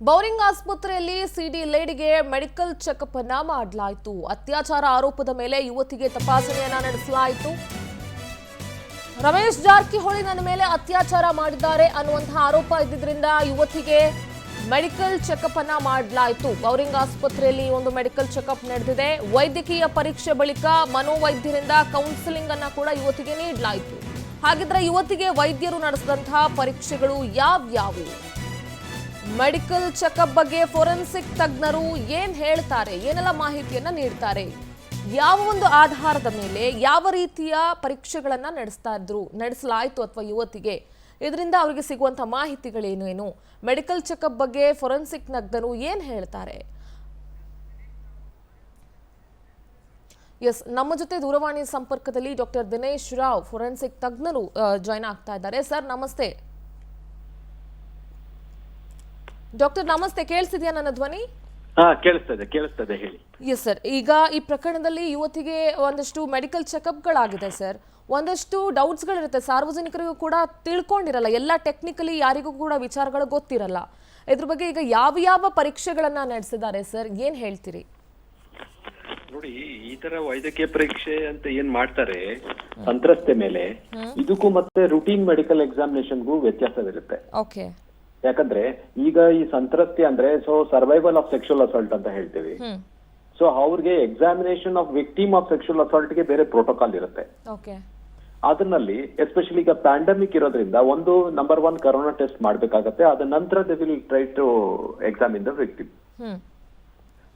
Bowring ಆಸ್ಪತ್ರೆಯಲ್ಲಿ ಸಿಡಿ ಲೇಡಿಗೆ medical checkup ಅನ್ನ ಮಾಡಲಾಯಿತು. ಅತ್ಯಾಚಾರ ಆರೋಪದ ಮೇಲೆ ಯುವತಿಗೆ ತಪಾಸಣೆಯನ್ನ ನಡೆಸಲಾಯಿತು. ರಮೇಶ್ ಜಾರಕಿಹೊಳಿ ನನ್ನ ಮೇಲೆ ಅತ್ಯಾಚಾರ ಮಾಡಿದ್ದಾರೆ ಅನ್ನುವಂತಹ ಆರೋಪ ಇದ್ದಿದ್ರಿಂದ ಯುವತಿಗೆ ಮೆಡಿಕಲ್ ಚೆಕಪ್ ಅನ್ನ ಮಾಡಲಾಯಿತು. ಬೌರಿಂಗ್ ಆಸ್ಪತ್ರೆಯಲ್ಲಿ ಒಂದು ಮೆಡಿಕಲ್ ಚೆಕಪ್ ನಡೆದಿದೆ. ವೈದ್ಯಕೀಯ ಪರೀಕ್ಷೆ ಬಳಿಕ ಮನೋವೈದ್ಯರಿಂದ ಕೌನ್ಸಿಲಿಂಗ್ ಅನ್ನ ಕೂಡ ಯುವತಿಗೆ ನೀಡಲಾಯಿತು. ಹಾಗಿದ್ರೆ ಯುವತಿಗೆ ವೈದ್ಯರು ನಡೆಸಿದಂತಹ ಪರೀಕ್ಷೆಗಳು ಯಾವ್ಯಾವು? ಮೆಡಿಕಲ್ ಚೆಕಪ್ ಬಗ್ಗೆ ಫೋರೆನ್ಸಿಕ್ ತಜ್ಞರು ಏನ್ ಹೇಳ್ತಾರೆ, ಏನೆಲ್ಲ ಮಾಹಿತಿಯನ್ನ ನೀಡ್ತಾರೆ, ಯಾವ ಒಂದು ಆಧಾರದ ಮೇಲೆ ಯಾವ ರೀತಿಯ ಪರೀಕ್ಷೆಗಳನ್ನ ನಡೆಸಲಾಯಿತು ಅಥವಾ ಯುವತಿಗೆ ಇದರಿಂದ ಅವರಿಗೆ ಸಿಗುವಂತಹ ಮಾಹಿತಿಗಳೇನು, ಮೆಡಿಕಲ್ ಚೆಕಪ್ ಬಗ್ಗೆ ಫೋರೆನ್ಸಿಕ್ ತಜ್ಞರು ಏನ್ ಹೇಳ್ತಾರೆ? ಎಸ್, ನಮ್ಮ ಜೊತೆ ದೂರವಾಣಿ ಸಂಪರ್ಕದಲ್ಲಿ ಡಾಕ್ಟರ್ ದಿನೇಶ್ ರಾವ್ ಫೋರೆನ್ಸಿಕ್ ತಜ್ಞರು ಜಾಯ್ನ್ ಆಗ್ತಾ ಇದ್ದಾರೆ. ಸರ್ ನಮಸ್ತೆ. ಡಾಕ್ಟರ್ ನಮಸ್ತೆ, ಕೇಳಿಸ್ತಿದ್ಯಾ ನನ್ನ ಧ್ವನಿ? ಕೇಳಿಸ್ತದೆ ಹೇಳಿ. ಎಸ್ ಸರ್, ಈಗ ಈ ಪ್ರಕರಣದಲ್ಲಿ ಯುವತಿಗೆ ಒಂದಷ್ಟು ಮೆಡಿಕಲ್ ಚೆಕಪ್ಗಳಾಗಿದೆ ಸರ್. ಒಂದಷ್ಟು ಡೌಟ್ಸ್ಗಳಿರುತ್ತೆ, ಸಾರ್ವಜನಿಕರಿಗೂ ಕೂಡ ತಿಳ್ಕೊಂಡಿರಲ್ಲ, ಎಲ್ಲ ಟೆಕ್ನಿಕಲಿ ಯಾರಿಗೂ ಕೂಡ ವಿಚಾರಗಳು ಗೊತ್ತಿರಲ್ಲ. ಇದ್ರ ಬಗ್ಗೆ ಈಗ ಯಾವ ಪರೀಕ್ಷೆಗಳನ್ನ ನಡೆಸಿದ್ದಾರೆ ಸರ್, ಏನ್ ಹೇಳ್ತೀರಿ? ನೋಡಿ, ಈ ತರ ವೈದ್ಯಕೀಯ ಪರೀಕ್ಷೆ ಅಂತ ಏನ್ ಮಾಡ್ತಾರೆ ಸಂತ್ರಸ್ತೆ ಮೇಲೆ, ಇದಕ್ಕೂ ಮತ್ತೆ ರುಟೀನ್ ಮೆಡಿಕಲ್ ಎಕ್ಸಾಮಿನೇಷನ್ಗೂ ವ್ಯತ್ಯಾಸವಿರುತ್ತೆ. ಓಕೆ. ಯಾಕಂದ್ರೆ ಈಗ ಈ ಸಂತ್ರಸ್ತೆ ಅಂದ್ರೆ ಸರ್ವೈವಲ್ ಆಫ್ ಸೆಕ್ಷುವಲ್ ಅಸಾಲ್ಟ್ ಅಂತ ಹೇಳ್ತೀವಿ. ಸೊ ಅವ್ರಿಗೆ examination of victim of sexual assault ಗೆ ಬೇರೆ ಪ್ರೋಟೋಕಾಲ್ ಇರುತ್ತೆ. ಅದರಲ್ಲಿ ಎಸ್ಪೆಷಲಿ ಈಗ ಪ್ಯಾಂಡಮಿಕ್ ಇರೋದ್ರಿಂದ ಒಂದು ನಂಬರ್ 1 ಕರೋನಾ ಟೆಸ್ಟ್ ಮಾಡ್ಬೇಕಾಗತ್ತೆ. ಅದ ನಂತರ they will try to examine the victim.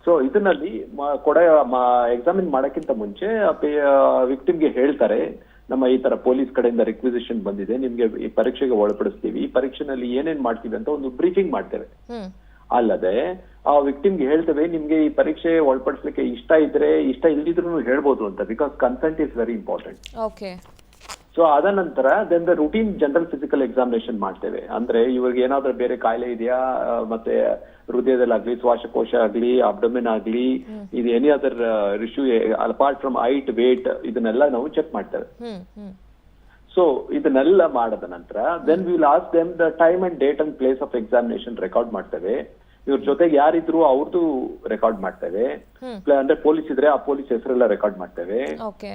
So ಇದರಲ್ಲಿ ಎಕ್ಸಾಮಿನ್ ಮಾಡಕ್ಕಿಂತ ಮುಂಚೆ ವಿಕ್ಟಿಮ್ಗೆ ಹೇಳ್ತಾರೆ, ನಮ್ಮ ಈ ತರ ಪೊಲೀಸ್ ಕಡೆಯಿಂದ ರಿಕ್ವಿಸಿಷನ್ ಬಂದಿದೆ, ನಿಮ್ಗೆ ಈ ಪರೀಕ್ಷೆಗೆ ಒಳಪಡಿಸ್ತೀವಿ, ಈ ಪರೀಕ್ಷೆನಲ್ಲಿ ಏನೇನ್ ಮಾಡ್ತೀವಿ ಅಂತ ಒಂದು ಬ್ರೀಫಿಂಗ್ ಮಾಡ್ತೇವೆ. ಅಲ್ಲದೆ ಆ ವಿಕ್ಟಿಮ್ಗೆ ಹೇಳ್ತೇವೆ, ನಿಮ್ಗೆ ಈ ಪರೀಕ್ಷೆ ಒಳಪಡಿಸ್ಲಿಕ್ಕೆ ಇಷ್ಟ ಇಲ್ದಿದ್ರು ಹೇಳ್ಬೋದು ಅಂತ, because consent is very important. So ಅದ ನಂತರ then the routine general physical examination ಮಾಡ್ತೇವೆ. ಅಂದ್ರೆ ಇವ್ರಿಗೆ ಏನಾದ್ರೂ ಬೇರೆ ಕಾಯಿಲೆ ಇದೆಯಾ, ಮತ್ತೆ ಹೃದಯದಲ್ಲಾಗ್ಲಿ, ಶ್ವಾಸಕೋಶ ಆಗ್ಲಿ, ಅಬ್ಡಮಿನ್ ಆಗ್ಲಿ, ಇದು any other issue apart from height, weight, ಇದನ್ನೆಲ್ಲ ನಾವು ಚೆಕ್ ಮಾಡ್ತೇವೆ. ಸೊ ಇದನ್ನೆಲ್ಲ ಮಾಡದ ನಂತರ then will ask them the time and date and place of examination record ಮಾಡ್ತೇವೆ. ಇವ್ರ ಜೊತೆಗೆ ಯಾರಿದ್ರು ಅವ್ರದ್ದು ರೆಕಾರ್ಡ್ ಮಾಡ್ತೇವೆ. ಅಂದ್ರೆ ಪೊಲೀಸ್ ಇದ್ರೆ ಆ ಪೊಲೀಸ್ ಹೆಸರೆಲ್ಲ ರೆಕಾರ್ಡ್ ಮಾಡ್ತೇವೆ.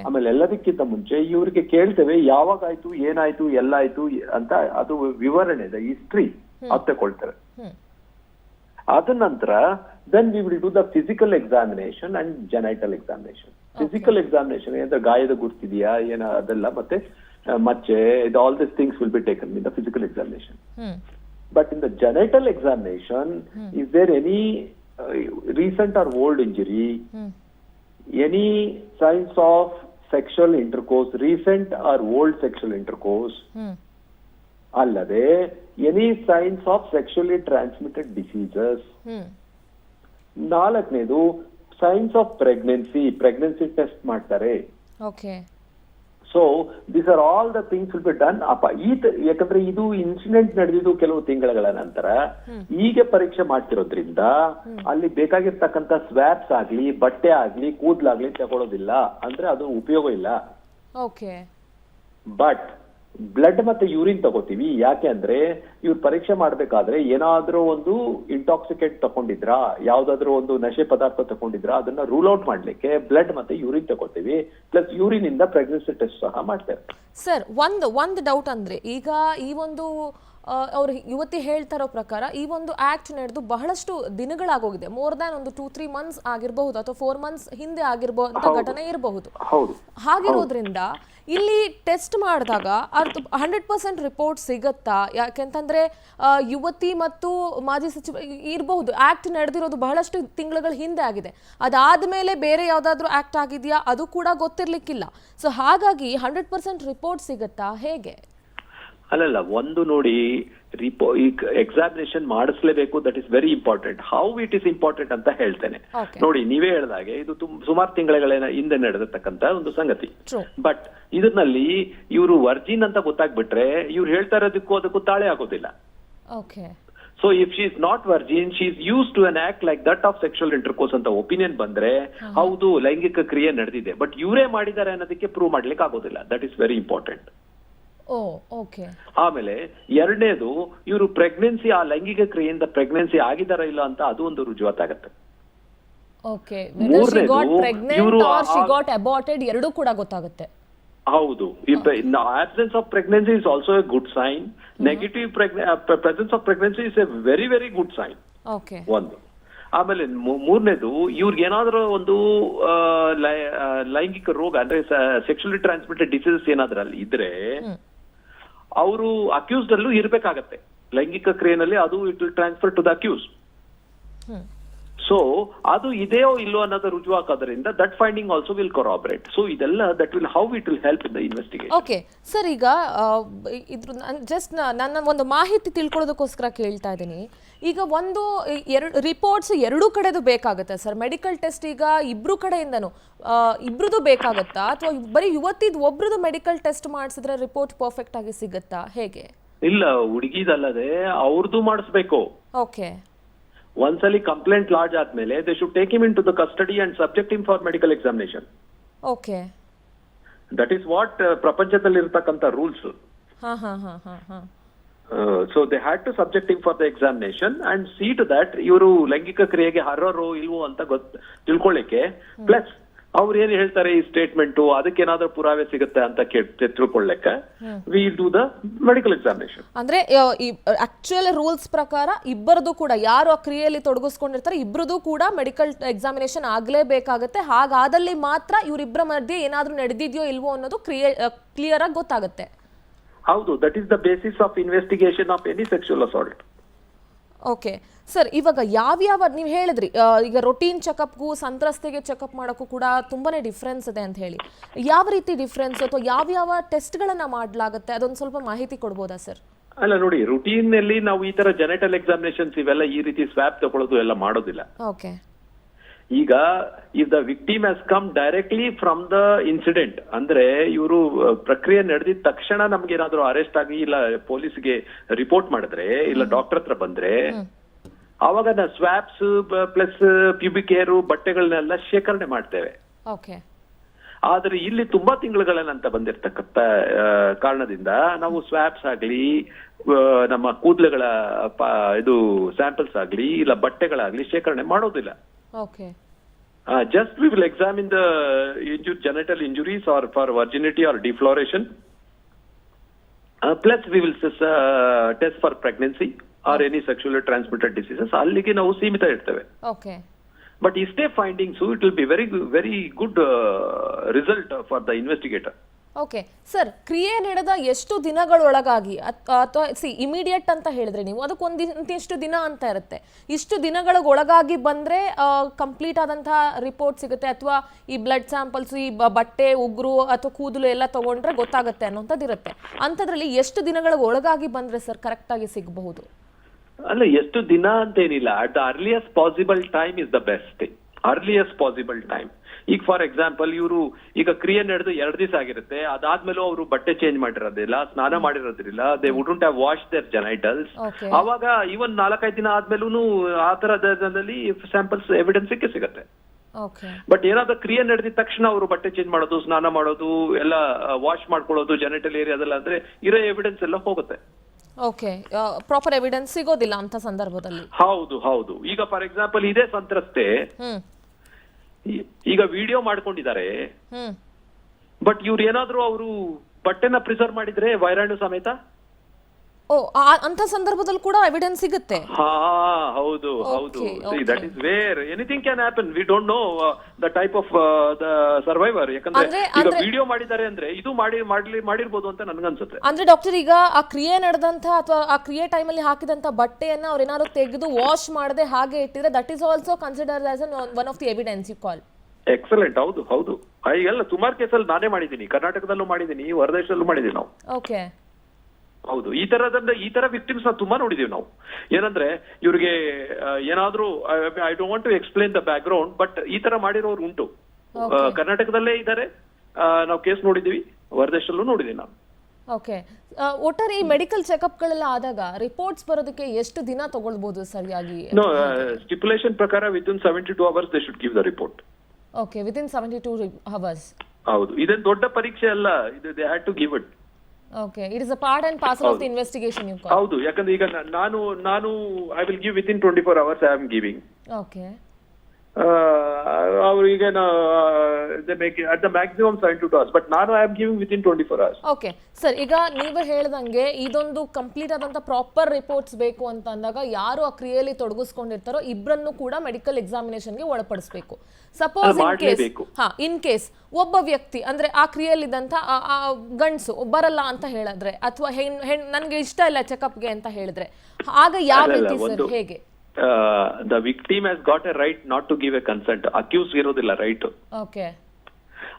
ಆಮೇಲೆ ಎಲ್ಲದಕ್ಕಿಂತ ಮುಂಚೆ ಇವ್ರಿಗೆ ಕೇಳ್ತೇವೆ ಯಾವಾಗ ಆಯ್ತು, ಏನಾಯ್ತು, ಎಲ್ಲ ಆಯ್ತು ಅಂತ, ಅದು ವಿವರಣೆ ಇದೆ, ಹಿಸ್ಟ್ರಿ ಅದು ತಗೊಳ್ತೇವೆ. ಅದ ನಂತರ then we will do the physical examination and genital examination. Physical examination ಅಂದ್ರೆ ಗಾಯದ ಗುರ್ತಿದೆಯಾ ಏನ ಅದೆಲ್ಲ, ಮತ್ತೆ ಮಚ್ಚೆ, all this things will be taken in the physical examination. But in the genital examination, is there any recent or old injury, any signs of sexual intercourse, recent or old sexual intercourse, allade any signs of sexually transmitted diseases. ನಾಲ್ಕನೇದು signs of pregnancy test ಮಾಡ್ತಾರೆ. Okay. So these are all the things will be done. ಯಾಕಂದ್ರೆ ಇದು incident ನಡೆದಿದ್ದು ಕೆಲವು ತಿಂಗಳ ನಂತರ, ಈಗ ಪರೀಕ್ಷೆ ಮಾಡ್ತಿರೋದ್ರಿಂದ ಅಲ್ಲಿ ಬೇಕಾಗಿರ್ತಕ್ಕಂಥ ಸ್ವ್ಯಾಬ್ಸ್ ಆಗ್ಲಿ, ಬಟ್ಟೆ ಆಗ್ಲಿ, ಕೂದ್ಲಾಗ್ಲಿ ತಗೊಳ್ಳೋದಿಲ್ಲ, ಅಂದ್ರೆ ಅದು ಉಪಯೋಗ ಇಲ್ಲ. ಬಟ್ ಬ್ಲಡ್ ಮತ್ತೆ ಯೂರಿನ್ ತಗೋತೀವಿ. ಯಾಕೆ ಅಂದ್ರೆ ಇವ್ರು ಪರೀಕ್ಷೆ ಮಾಡ್ಬೇಕಾದ್ರೆ ಏನಾದ್ರೂ ಒಂದು ಇಂಟಾಕ್ಸಿಕೇಟ್ ತಗೊಂಡಿದ್ರಾ, ಯಾವ್ದಾದ್ರು ಒಂದು ನಶೆ ಪದಾರ್ಥ ತಗೊಂಡಿದ್ರಾ, ಅದನ್ನ ರೂಲ್ ಔಟ್ ಮಾಡ್ಲಿಕ್ಕೆ ಬ್ಲಡ್ ಮತ್ತೆ ಯೂರಿನ್ ತಗೋತೀವಿ. ಪ್ಲಸ್ ಯೂರಿನ್ ಇಂದ ಪ್ರೆಗ್ನೆನ್ಸಿ ಟೆಸ್ಟ್ ಸಹ ಮಾಡ್ತೇವೆ. ಸರ್, ಒಂದು ಡೌಟ್ ಅಂದ್ರೆ, ಈಗ ಈ ಒಂದು ಅವ್ರು ಯುವತಿ ಹೇಳ್ತಾ ಇರೋ ಪ್ರಕಾರ ಈ ಒಂದು ಆಕ್ಟ್ ನಡೆದು ಬಹಳಷ್ಟು ದಿನಗಳಾಗೋಗಿದೆ. ಮೋರ್ ದ್ಯಾನ್ ಒಂದು 2-3 ಮಂತ್ಸ್ ಆಗಿರಬಹುದು ಅಥವಾ 4 ಮಂತ್ಸ್ ಹಿಂದೆ ಆಗಿರಬಹುದು ಘಟನೆ ಇರಬಹುದು. ಹಾಗಿರೋದ್ರಿಂದ ಇಲ್ಲಿ ಟೆಸ್ಟ್ ಮಾಡಿದಾಗ 100% ರಿಪೋರ್ಟ್ ಸಿಗತ್ತಾ? ಯಾಕೆಂತಂದ್ರೆ ಯುವತಿ ಮತ್ತು ಮಾಜಿ ಸಚಿವ ಇರಬಹುದು, ಆಕ್ಟ್ ನಡೆದಿರೋದು ಬಹಳಷ್ಟು ತಿಂಗಳ ಹಿಂದೆ ಆಗಿದೆ, ಅದಾದ್ಮೇಲೆ ಬೇರೆ ಯಾವ್ದಾದ್ರು ಆಕ್ಟ್ ಆಗಿದೆಯಾ ಅದು ಕೂಡ ಗೊತ್ತಿರ್ಲಿಕ್ಕಿಲ್ಲ. ಸೊ ಹಾಗಾಗಿ 100% ರಿಪೋರ್ಟ್ ಸಿಗತ್ತಾ, ಹೇಗೆ? ಅಲ್ಲಲ್ಲ, ಒಂದು ನೋಡಿ, ಎಕ್ಸಾಮಿನೇಷನ್ ಮಾಡಿಸ್ಲೇಬೇಕು, that is very important. How it is important ಅಂತ ಹೇಳ್ತೇನೆ. ನೋಡಿ, ನೀವೇ ಹೇಳಿದಾಗೆ ಇದು ಸುಮಾರು ತಿಂಗಳ ಹಿಂದೆ ನಡೆದಿರ್ತಕ್ಕಂತ ಒಂದು ಸಂಗತಿ. ಬಟ್ ಇದರಲ್ಲಿ ಇವರು ವರ್ಜಿನ್ ಅಂತ ಗೊತ್ತಾಗ್ಬಿಟ್ರೆ ಇವ್ರು ಹೇಳ್ತಾ ಇರೋದಕ್ಕೂ ಅದಕ್ಕೂ ತಾಳೆ ಆಗೋದಿಲ್ಲ. So if she is not virgin, she is use to an act like that of sexual intercourse ಅಂತ ಒಪಿನಿಯನ್ ಬಂದ್ರೆ ಹೌದು ಲೈಂಗಿಕ ಕ್ರಿಯೆ ನಡೆದಿದೆ, ಬಟ್ ಇವರೇ ಮಾಡಿದ್ದಾರೆ ಅನ್ನೋದಕ್ಕೆ ಪ್ರೂವ್ ಮಾಡ್ಲಿಕ್ಕೆ ಆಗೋದಿಲ್ಲ. That is very important. Oh okay. ಆಮೇಲೆ ಎರಡನೇದು ಇವರು ಪ್ರೆಗ್ನೆನ್ಸಿ, ಆ ಲೈಂಗಿಕ ಕ್ರಿಯೆಯಿಂದ ಪ್ರೆಗ್ನೆನ್ಸಿ ಆಗಿದಾರ ಇಲ್ಲ ಅಂತ ಅದು ಒಂದು ರುಜುವಾತಾಗತ್ತೆ. Okay, whether she got pregnant or she got aborted ಎರಡೂ ಕೂಡ ಗೊತ್ತಾಗುತ್ತೆ. ಹೌದು, absence of pregnancy is also a good sign. Negative presence of pregnancy is a very very good sign. Okay. ಒಂದು. ಆಮೇಲೆ ಮೂರನೇದು ಇವ್ರಿಗೆ ಏನಾದ್ರೂ ಒಂದು ಲೈಂಗಿಕ ರೋಗ ಅಂದ್ರೆ ಸೆಕ್ಷುಲಿ ಟ್ರಾನ್ಸ್ಮಿಟೆಡ್ ಡಿಸೀಸಸ್ ಏನಾದ್ರೂ ಅಲ್ಲಿ ಇದ್ರೆ ಅವರು ಅಕ್ಯೂಸ್ಡ್ ಅಲ್ಲೂ ಇರ್ಬೇಕಾಗತ್ತೆ. ಲೈಂಗಿಕ ಕ್ರಿಯೆನಲ್ಲಿ ಅದು it will transfer to the accuse. So ಅದು ಇದೆಯೋ ಇಲ್ಲೋ ಅನ್ನೋದು ರುಜುವಾಕೋದ್ರಿಂದ that finding also will corroborate. So ಇದೆಲ್ಲ that will how it will help in the investigation. Okay sir, ಈಗ ಇದ್ರ ಜಸ್ಟ್ ನನ್ನ ಒಂದು ಮಾಹಿತಿ ತಿಳ್ಕೊಳ್ಳೋದಕ್ಕೋಸ್ಕರ ಕೇಳ್ತಾ ಇದ್ದೀನಿ. ಈಗ ಒಂದು ರಿಪೋರ್ಟ್ಸ್ ಎರಡೂ ಕಡೆದು ಬೇಕಾಗುತ್ತೆ ಸರ್. ಮೆಡಿಕಲ್ ಟೆಸ್ಟ್ ಈಗ ಇಬ್ರು ಕಡೆಯಿಂದನು ಇಬ್ರದ್ದು ಬೇಕಾಗತ್ತಾ, ಅಥವಾ ಬರೀ ಯುವತಿದ್ ಒಬ್ರದ್ದು ಮೆಡಿಕಲ್ ಟೆಸ್ಟ್ ಮಾಡಿಸಿದ್ರೆ ರಿಪೋರ್ಟ್ ಪರ್ಫೆಕ್ಟ್ ಆಗಿ ಸಿಗುತ್ತಾ, ಹೇಗೆ? ಇಲ್ಲ, ಹುಡುಗಿದಲ್ಲದೆ ಅವ್ರದ್ದು ಮಾಡಿಸ್ಬೇಕು. ಓಕೆ. ಒಂದ್ಸಲಿ ಕಂಪ್ಲೇಂಟ್ ಲಾಡ್ಜ್ ಆದ್ಮೇಲೆ they should take him in to the custody and subject him for medical examination. Okay. That is what ಪ್ರಪಂಚದಲ್ಲಿ ಇರ್ತಕ್ಕಂಥ rules. So they had to subject him for the examination and see to that ಇವರು ಲೈಂಗಿಕ ಕ್ರಿಯೆಗೆ ಅರ್ಹರೋ ಇಲ್ವೋ ಅಂತ ತಿಳ್ಕೊಳ್ಳಿಕ್ಕೆ, plus ಅವ್ರು ಏನ್ ಹೇಳ್ತಾರೆ ಈ ಸ್ಟೇಟ್ಮೆಂಟ್, ಅದಕ್ಕೇನಾದ್ರೂ ಪುರಾವೆ ಸಿಗುತ್ತೆ ಅಂತ ತಿಳ್ಕೊಳ್ಳಕ್ಕೆ we do the medical examination. ಅಂದ್ರೆ ಆಕ್ಚುಯಲ್ ರೂಲ್ಸ್ ಪ್ರಕಾರ ಇಬ್ಬರದು ಕೂಡ, ಯಾರು ಆ ಕ್ರಿಯೆಯಲ್ಲಿ ತೊಡಗಿಸ್ಕೊಂಡಿರ್ತಾರೆ ಇಬ್ಬರದು ಕೂಡ ಮೆಡಿಕಲ್ ಎಕ್ಸಾಮಿನೇಷನ್ ಆಗ್ಲೇಬೇಕಾಗತ್ತೆ. ಹಾಗಾದಲ್ಲಿ ಮಾತ್ರ ಇವರಿಬ್ಬರ ಮಧ್ಯೆ ಏನಾದ್ರೂ ನಡೆದಿದ್ಯೋ ಇಲ್ವೋ ಅನ್ನೋದು ಕ್ಲಿಯರ್ ಆಗಿ ಗೊತ್ತಾಗುತ್ತೆ. ಹೌದು, that is the basis of investigation of any sexual assault. Okay sir, ಇವಾಗ ಯಾವ್ಯಾವ ನೀವು ಹೇಳಿದ್ರಿ ಈಗ ರೊಟೀನ್ ಚೆಕಪ್ಗೂ ಸಂತ್ರಸ್ತೆಗೆ ಚೆಕಪ್ ಮಾಡೋಕ್ಕೂ ಕೂಡ ತುಂಬಾನೇ ಡಿಫ್ರೆನ್ಸ್ ಇದೆ ಅಂತ ಹೇಳಿ. ಯಾವ ರೀತಿ ಡಿಫ್ರೆನ್ಸ್ ಅಥವಾ ಯಾವ್ಯಾವ ಟೆಸ್ಟ್ಗಳನ್ನ ಮಾಡಲಾಗುತ್ತೆ, ಅದೊಂದು ಸ್ವಲ್ಪ ಮಾಹಿತಿ ಕೊಡ್ಬೋದಾ ಸರ್? ಅಲ್ಲ ನೋಡಿ, ರುಟೀನ್ ನಲ್ಲಿ ನಾವು ಈ ತರ ಜೆನೆಟಲ್ ಎಕ್ಸಾಮಿನೇಷನ್ಸ್ ಇವೆಲ್ಲ ಈ ರೀತಿ ಸ್ವ್ಯಾಪ್ ತಗೊಳ್ಳೋದು ಎಲ್ಲ ಮಾಡೋದಿಲ್ಲ. ಓಕೆ. ಈಗ if the victim has come directly from the incident, ಅಂದ್ರೆ ಇವರು ಪ್ರಕ್ರಿಯೆ ನಡೆದಿದ ತಕ್ಷಣ ನಮ್ಗೆ ಏನಾದ್ರು ಅರೆಸ್ಟ್ ಆಗಿ ಇಲ್ಲ ಪೊಲೀಸ್ಗೆ ರಿಪೋರ್ಟ್ ಮಾಡಿದ್ರೆ ಇಲ್ಲ ಡಾಕ್ಟರ್ ಹತ್ರ ಬಂದ್ರೆ ಅವಾಗ ನಾವು ಸ್ವ್ಯಾಪ್ಸ್ ಪ್ಲಸ್ ಪ್ಯೂಬಿಕ್ ಏರು ಬಟ್ಟೆಗಳನ್ನೆಲ್ಲ ಶೇಖರಣೆ ಮಾಡ್ತೇವೆ. ಓಕೆ. ಆದ್ರೆ ಇಲ್ಲಿ ತುಂಬಾ ತಿಂಗಳುಗಳನ್ನಂತ ಬಂದಿರತಕ್ಕಂತ ಕಾರಣದಿಂದ ನಾವು ಸ್ವ್ಯಾಪ್ಸ್ ಆಗ್ಲಿ, ನಮ್ಮ ಕೂದಲುಗಳ ಇದು ಸ್ಯಾಂಪಲ್ಸ್ ಆಗ್ಲಿ ಇಲ್ಲ ಬಟ್ಟೆಗಳಾಗ್ಲಿ ಶೇಖರಣೆ ಮಾಡೋದಿಲ್ಲ. Okay. Just we will examine the genital injuries or for virginity or defloration. Plus we will test for pregnancy or any sexually transmitted diseases. ಅಲ್ಲಿಗೆ ನಾವು ಸೀಮಿತ ಇರ್ತೇವೆ. Okay. But ಇಷ್ಟೇ findings, it will be very good result for the investigator. Okay sir, ಕ್ರಿಯೆ ನಡೆದ ಎಷ್ಟು ದಿನಗಳೊಳಗಾಗಿ ಅಥವಾ immediate ಅಂತ ಹೇಳಿದ್ರೆ ನೀವು ಅದಕ್ಕೊಂದಿಷ್ಟು ದಿನ ಅಂತ ಇರುತ್ತೆ, ಇಷ್ಟು ದಿನಗಳಿಗೊಳಗಾಗಿ ಬಂದ್ರೆ ಕಂಪ್ಲೀಟ್ ಆದಂತಹ ರಿಪೋರ್ಟ್ ಸಿಗುತ್ತೆ, ಅಥವಾ ಈ ಬ್ಲಡ್ ಸ್ಯಾಂಪಲ್ಸ್ ಈ ಬಟ್ಟೆ ಉಗುರು ಅಥವಾ ಕೂದಲು ಎಲ್ಲ ತಗೊಂಡ್ರೆ ಗೊತ್ತಾಗುತ್ತೆ ಅನ್ನೋಂಥದ್ದು ಇರುತ್ತೆ. ಅಂಥದ್ರಲ್ಲಿ ಎಷ್ಟು ದಿನಗಳಿಗೊಳಗಾಗಿ ಬಂದ್ರೆ ಸರ್ ಕರೆಕ್ಟ್ ಆಗಿ ಸಿಗಬಹುದು? ಅಲ್ಲ, ಎಷ್ಟು ದಿನ ಅಂತೇನಿಲ್ಲ, at the earliest possible time is the best. Earliest possible time. ಈಗ ಫಾರ್ ಎಕ್ಸಾಂಪಲ್ ಇವರು ಈಗ ಕ್ರಿಯೆ ನಡೆದು 2 ದಿವಸ ಆಗಿರುತ್ತೆ, ಅದಾದ್ಮೇಲೂ ಅವರು ಬಟ್ಟೆ ಚೇಂಜ್ ಮಾಡಿರೋದಿಲ್ಲ, ಸ್ನಾನ ಮಾಡಿರೋದಿಲ್ಲ, they wouldn't have wash their genitals. ಅವಾಗ ಇವನ್ 4-5 ದಿನ ಆದ್ಮೇಲೂ ಆ ತರದಲ್ಲಿ ಸ್ಯಾಂಪಲ್ಸ್ ಎವಿಡೆನ್ಸ್ ಸಿಗುತ್ತೆ. ಬಟ್ ಏನಾದ್ರೂ ಕ್ರಿಯೆ ನಡೆದಿದ ತಕ್ಷಣ ಅವರು ಬಟ್ಟೆ ಚೇಂಜ್ ಮಾಡೋದು, ಸ್ನಾನ ಮಾಡೋದು, ಎಲ್ಲ ವಾಶ್ ಮಾಡ್ಕೊಳ್ಳೋದು ಜೆನೈಟಲ್ ಏರಿಯಾದಲ್ಲ ಅಂದ್ರೆ ಇರೋ ಎವಿಡೆನ್ಸ್ ಎಲ್ಲ ಹೋಗುತ್ತೆ. ಓಕೆ, ಪ್ರಾಪರ್ ಎವಿಡೆನ್ಸ್ ಸಿಗೋದಿಲ್ಲ ಅಂತ ಸಂದರ್ಭದಲ್ಲಿ. ಹೌದು. ಈಗ ಫಾರ್ ಎಕ್ಸಾಂಪಲ್ ಇದೇ ಸಂತ್ರಸ್ತೆ ಈಗ ವಿಡಿಯೋ ಮಾಡ್ಕೊಂಡಿದ್ದಾರೆ, ಬಟ್ ಇವ್ರು ಏನಾದ್ರು ಅವರು ಬಟ್ಟೆನ ಪ್ರಿಸರ್ವ್ ಮಾಡಿದ್ರೆ ವೈರಾಣು ಸಮೇತ ಅಂತ ಸಂದರ್ಭದಲ್ಲಿ ಕೂಡ ಎವಿಡೆನ್ಸ್ ಸಿಗುತ್ತೆ. ಹೌದು. That is where anything can happen. We don't know the type of the survivor. ಯಾಕಂದ್ರೆ ಈಗ ವಿಡಿಯೋ ಮಾಡಿದ್ದಾರೆ ಅಂದ್ರೆ ಇದು ಮಾಡಿರ್ಬೋದು ಅಂತ ನನ್ಗನ್ಸುತ್ತೆ. ಅಂದ್ರೆ ಡಾಕ್ಟರ್, ಈಗ ಆ ಕ್ರಿಯೆ ನಡೆದಂತ ಅಥವಾ ಆ ಕ್ರಿಯೆ ಟೈಮಲ್ಲಿ ಹಾಕಿದಂತ ಬಟ್ಟೆಯನ್ನ ಅವ್ರು ಏನಾದ್ರು ತೆಗೆದು ವಾಶ್ ಮಾಡದೆ ಹಾಗೆ ಇಟ್ಟಿದ್ರೆ that is also considered as one of the evidence you call. Excellent. ಹೌದು. ಎಲ್ಲ ಸುಮಾರು ಕೇಸಲ್ಲಿ ನಾನೇ ಮಾಡಿದ್ದೀನಿ, ಕರ್ನಾಟಕದಲ್ಲೂ ಮಾಡಿದ್ದೀನಿ, ಹೊರದೇಶದಲ್ಲೂ ಮಾಡಿದೀವಿ ನಾವು. ಓಕೆ. ಹೌದು, ಈ ತರ ವಿಕ್ಟಿಮ್ಸ್ ನ ತುಂಬಾ ನೋಡಿದೀವಿ ನಾವು. ಏನಂದ್ರೆ ಇವ್ರಿಗೆ ಏನಾದ್ರೂ I don't want to explain the background, but ಈ ತರ ಮಾಡಿರೋರು ಉಂಟು. ಕರ್ನಾಟಕದಲ್ಲೇ ಇದ್ದಾರೆ, ನಾವು ಕೇಸ್ ನೋಡಿದೀವಿ, ಹೊರದೇಶದಲ್ಲೂ ನೋಡಿದೀವಿ ನಾವು. ಓಕೆ. ಒಟ್ಟಾರೆ ಈ ಮೆಡಿಕಲ್ ಚೆಕಪ್ ಗಳೆಲ್ಲ ಆದಾಗ ರಿಪೋರ್ಟ್ಸ್ ಬರೋದಕ್ಕೆ ಎಷ್ಟು ದಿನ ತಗೊಳ್ಬಹುದು ಸರಿಯಾಗಿ? ಸ್ಟಿಪ್ಯುಲೇಷನ್ ಪ್ರಕಾರ within 72 hours they should give the report. Okay, within 72 hours. ಹೌದು, ಇದೇನು ದೊಡ್ಡ ಪರೀಕ್ಷೆ ಅಲ್ಲ, ಇದು they had to give it. Okay, it is a part and parcel of the investigation you call. ಹೌದು, ಯಾಕಂದ್ರೆ ಈಗ ನಾನು I will give within 24 hours I am giving. Okay, ಅವ್ರಿಗೆ at the maximum 72 hours, but ನಾನು I am giving within 24 hours. Okay sir, ಈಗ ನೀವೇ ಹೇಳ್ದಂಗೆ ಇದೊಂದು ಕಂಪ್ಲೀಟ್ ಆದಂತ ಪ್ರಾಪರ್ ರಿಪೋರ್ಟ್ಸ್ ಬೇಕು ಅಂತ ಅಂದಾಗ ಯಾರು ಆ ಕ್ರಿಯೆಯಲ್ಲಿ ತೊಡಗಿಸ್ಕೊಂಡಿರ್ತಾರೋ ಇಬ್ಬರನ್ನು ಕೂಡ ಮೆಡಿಕಲ್ ಎಕ್ಸಾಮಿನೇಷನ್ಗೆ ಒಳಪಡಿಸಬೇಕು. ಸಪೋಸ್ ಇನ್ ಕೇಸ್ ಒಬ್ಬ ವ್ಯಕ್ತಿ ಅಂದ್ರೆ ಆ ಕ್ರಿಯೆಯಲ್ಲಿದ್ದಂತ ಗಂಡಸು ಬರಲ್ಲ ಅಂತ ಹೇಳಿದ್ರೆ, ಅಥವಾ ನನ್ಗೆ ಇಷ್ಟ ಇಲ್ಲ ಚೆಕಪ್ಗೆ ಅಂತ ಹೇಳಿದ್ರೆ, ಆಗ ಯಾವ ರೀತಿ ಸರ್, ಹೇಗೆ? The victim has got a right not to give a consent. Accused ಇರೋದಿಲ್ಲ ರೈಟ್. ಓಕೆ,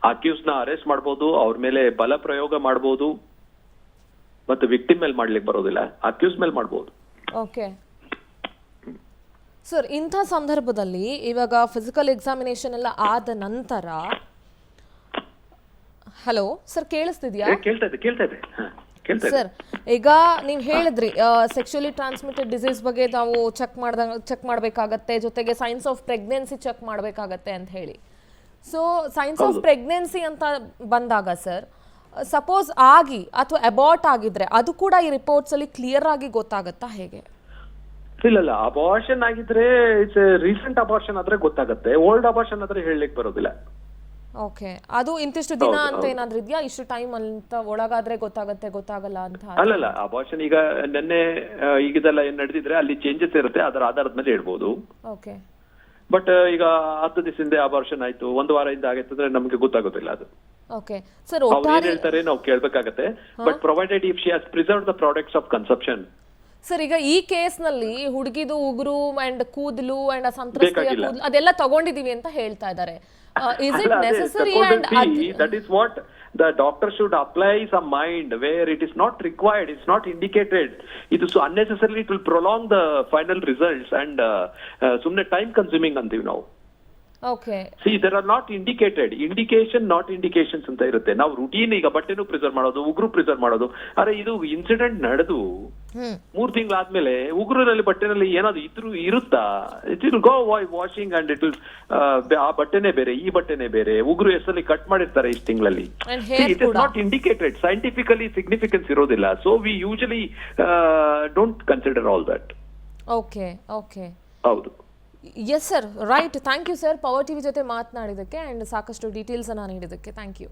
ಅಕ್ಯೂಸ್ ನ ಅರೆಸ್ಟ್ ಮಾಡಬಹುದು, ಅವ್ರ ಮೇಲೆ ಬಲ ಪ್ರಯೋಗ ಮಾಡಬಹುದು, ಮತ್ತೆ ವಿಕ್ಟಿಮ್ ಮೇಲೆ ಮಾಡ್ಲಿಕ್ಕೆ ಬರೋದಿಲ್ಲ, ಅಕ್ಯೂಸ್ ಮೇಲೆ ಮಾಡಬಹುದು. ಓಕೆ ಸರ್, ಇಂಥ ಸಂದರ್ಭದಲ್ಲಿ ಇವಾಗ ಫಿಸಿಕಲ್ ಎಕ್ಸಾಮಿನೇಷನ್ ಎಲ್ಲ ಆದ ನಂತರ, ಹಲೋ ಸರ್ ಕೇಳಿಸ್ತಿದ್ಯಾ? ಕೇಳ್ತಾ ಇದೆ ಸರ್, ಈಗ ನೀವು ಹೇಳಿದ್ರಿ ಸೆಕ್ಷುಯಲಿ ಟ್ರಾನ್ಸ್ಮಿಟೆಡ್ ಡಿಸೀಸ್ ಬಗ್ಗೆ ನಾವು ಚೆಕ್ ಮಾಡಬೇಕಾಗತ್ತೆ, ಜೊತೆಗೆ ಸೈನ್ಸ್ ಆಫ್ ಪ್ರೆಗ್ನೆನ್ಸಿ ಚೆಕ್ ಮಾಡಬೇಕಾಗತ್ತೆ ಅಂತ ಹೇಳಿ. ಸೊ ಸೈನ್ಸ್ ಆಫ್ ಪ್ರೆಗ್ನೆನ್ಸಿ ಅಂತ ಬಂದಾಗ ಸರ್, ಸಪೋಸ್ ಆಗಿ ಅಥವಾ ಅಬಾರ್ಟ್ ಆಗಿದ್ರೆ ಅದು ಕೂಡ ಈ ರಿಪೋರ್ಟ್ಸ್ ಅಲ್ಲಿ ಕ್ಲಿಯರ್ ಆಗಿ ಗೊತ್ತಾಗತ್ತಾ, ಹೇಗೆ? ಇಲ್ಲ, ಅಬಾರ್ಷನ್ ಆಗಿದ್ರೆ ಇಟ್ಸ್ ರೀಸೆಂಟ್ ಅಬಾರ್ಷನ್ ಆದ್ರೆ ಗೊತ್ತಾಗುತ್ತೆ, ಓಲ್ಡ್ ಅಬಾರ್ಷನ್ ಆದ್ರೆ ಹೇಳಲಿಕ್ಕೆ ಬರೋದಿಲ್ಲ. ಓಕೆ, ಅದು ಇಂತಿಷ್ಟು ದಿನ ಅಂತ ಏನಾದ್ರೂ ಇದೆಯಾ, ಇಷ್ಟು ಟೈಮ್ ಅಂತ ಒಳಗಾದ್ರೆ ಗೊತ್ತಾಗಲ್ಲ ಅಂತ? ಅಲ್ಲಲ್ಲ, ಅಬಾರ್ಷನ್ ಈಗ ನೆನ್ನೆ ಈಗಿದೆಲ್ಲ ಏನ್ ನಡೆದಿದ್ರೆ ಅಲ್ಲಿ ಚೇಂಜಸ್ ಇರುತ್ತೆ, ಅದರ ಆಧಾರದ ಮೇಲೆ ಹೇಳ್ಬೋದು. ಓಕೆ, ಬಟ್ ಈಗ 10 ದಿವಸದಿಂದ ಅಬಾರ್ಷನ್ ಆಯ್ತು, 1 ವಾರದಿಂದ ಆಗೈತಂದ್ರೆ ನಮ್ಗೆ ಗೊತ್ತಾಗೋದಿಲ್ಲ ಅದು. ಓಕೆ ಸರ್, ಅವ್ರು ಏನ್ ಹೇಳ್ತಾರೆ ನಾವು ಕೇಳ್ಬೇಕಾಗತ್ತೆ, but provided if she has preserved the products of consumption. Sir, ಈಗ ಈ ಕೇಸ್ ನಲ್ಲಿ ಹುಡುಗಿದು ಉಗುರು ಅಂಡ್ ಕೂದಲು ಅಂಡ್ ಸಂತ್ರಸ್ತೆಯ ಕೂದಲು ಅದೆಲ್ಲ ತಗೊಂಡಿದೀವಿ ಅಂತ ಹೇಳ್ತಾ ಇದ್ದಾರೆ. Is it necessary? And that is what the doctor should apply some mind where it is not required, it's not indicated. It is unnecessarily, it will prolong the final results and sumne time consuming antivi now. Okay, see, there are not indicated indication, not indications ಅಂತ ಇರುತ್ತೆ. ನಾವು routine ಈಗ ಬಟ್ಟೆನೂ preserve ಮಾಡೋದು, ಉಗುರು preserve ಮಾಡೋದು. ಅರೆ ಇದು incident ನಡೆದು 3 ತಿಂಗಳಾದ್ಮೇಲೆ ಉಗುರಲ್ಲಿ ಬಟ್ಟೆನಲ್ಲಿ ಏನಾದ್ರು ಇರುತ್ತಾ? It will go washing and it will, ಆ ಬಟ್ಟೆನೇ ಬೇರೆ, ಈ ಬಟ್ಟೆನೇ ಬೇರೆ, ಉಗುರು ಎಷ್ಟಲ್ಲಿ ಕಟ್ ಮಾಡಿರ್ತಾರೆ ಇಷ್ಟು ತಿಂಗಳಲ್ಲಿ. It is not indicated, scientifically significance ಇರೋದಿಲ್ಲ. So we usually don't consider all that. Okay okay, ಹೌದು. Yes sir, right. Thank you sir, Power TV ಜೊತೆ ಮಾತನಾಡಿದ್ದಕ್ಕೆ ಆ್ಯಂಡ್ ಸಾಕಷ್ಟು ಡೀಟೇಲ್ಸನ್ನು ನೀಡಿದ್ದಕ್ಕೆ. Thank you.